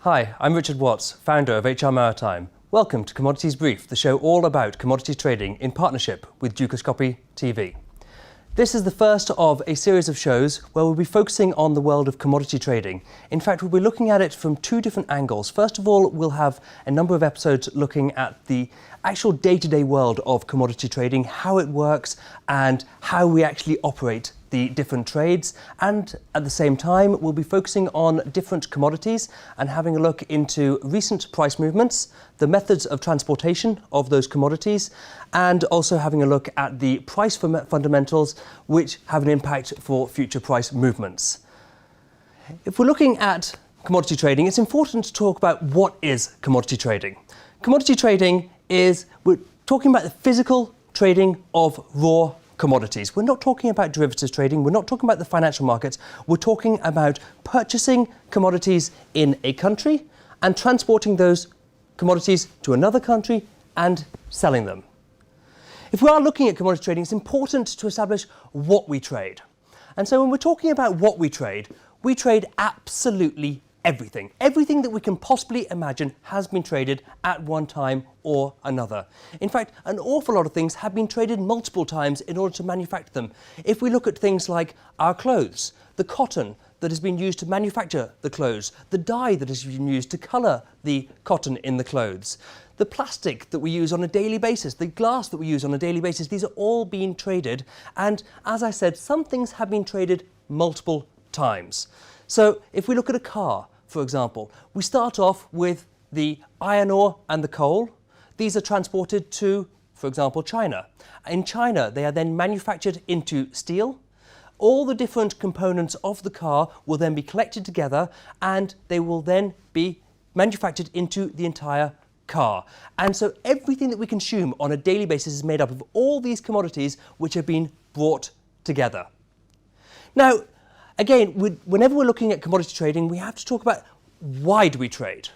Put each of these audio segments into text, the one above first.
Hi, I'm Richard Watts, founder of HR Maritime. Welcome to Commodities Brief, the show all about commodity trading in partnership with Dukascopy TV. This is the first of a series of shows where we'll be focusing on the world of commodity trading. In fact, we'll be looking at it from two different angles. First of all, we'll have a number of episodes looking at the actual day-to-day world of commodity trading, how it works and how we actually operate the different trades, and at the same time we'll be focusing on different commodities and having a look into recent price movements, the methods of transportation of those commodities, and also having a look at the price fundamentals which have an impact for future price movements. If we're looking at commodity trading, it's important to talk about what is commodity trading. Commodity trading is, we're talking about the physical trading of raw commodities. We're not talking about derivatives trading, we're not talking about the financial markets, we're talking about purchasing commodities in a country and transporting those commodities to another country and selling them. If we are looking at commodity trading, it's important to establish what we trade. And so when we're talking about what we trade absolutely everything. Everything that we can possibly imagine has been traded at one time or another. In fact, an awful lot of things have been traded multiple times in order to manufacture them. If we look at things like our clothes, the cotton that has been used to manufacture the clothes, the dye that has been used to colour the cotton in the clothes, the plastic that we use on a daily basis, the glass that we use on a daily basis, these are all being traded. And as I said, some things have been traded multiple times. So if we look at a car, for example, we start off with the iron ore and the coal. These are transported to, for example, China. In China, they are then manufactured into steel. All the different components of the car will then be collected together and they will then be manufactured into the entire car. And so everything that we consume on a daily basis is made up of all these commodities which have been brought together. Now, again, whenever we're looking at commodity trading, we have to talk about why do we trade?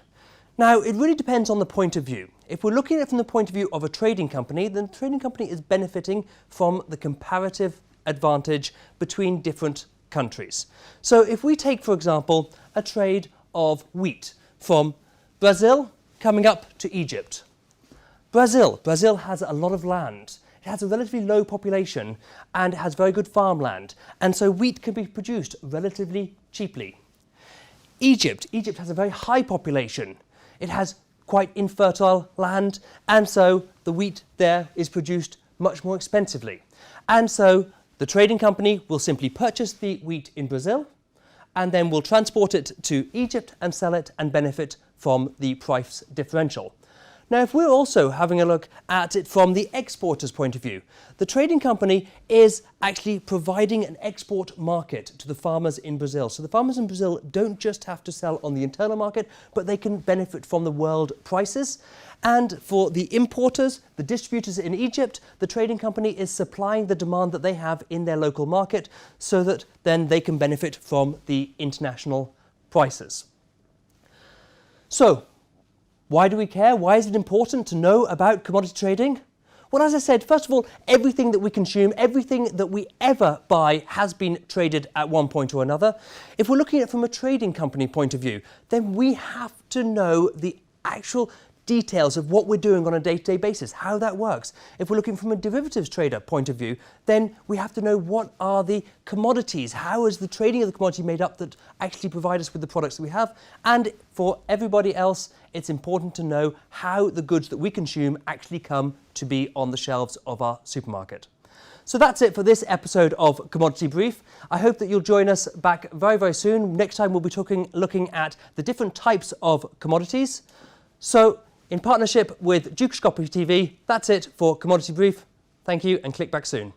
Now, it really depends on the point of view. If we're looking at it from the point of view of a trading company, then the trading company is benefiting from the comparative advantage between different countries. So if we take, for example, a trade of wheat from Brazil coming up to Egypt. Brazil has a lot of land. It has a relatively low population and it has very good farmland, and so wheat can be produced relatively cheaply. Egypt has a very high population. It has quite infertile land, and so the wheat there is produced much more expensively. And so the trading company will simply purchase the wheat in Brazil and then will transport it to Egypt and sell it and benefit from the price differential. Now, if we're also having a look at it from the exporter's point of view, the trading company is actually providing an export market to the farmers in Brazil. So the farmers in Brazil don't just have to sell on the internal market, but they can benefit from the world prices. And for the importers, the distributors in Egypt, the trading company is supplying the demand that they have in their local market so that then they can benefit from the international prices. So, why do we care? Why is it important to know about commodity trading? Well, as I said, first of all, everything that we consume, everything that we ever buy has been traded at one point or another. If we're looking at it from a trading company point of view, then we have to know the actual details of what we're doing on a day-to-day basis, how that works. If we're looking from a derivatives trader point of view, then we have to know what are the commodities, how is the trading of the commodity made up that actually provide us with the products that we have. And for everybody else, it's important to know how the goods that we consume actually come to be on the shelves of our supermarket. So that's it for this episode of Commodity Brief. I hope that you'll join us back very, very soon. Next time we'll be looking at the different types of commodities. So, in partnership with Dukascopy TV, that's it for Commodity Brief. Thank you and click back soon.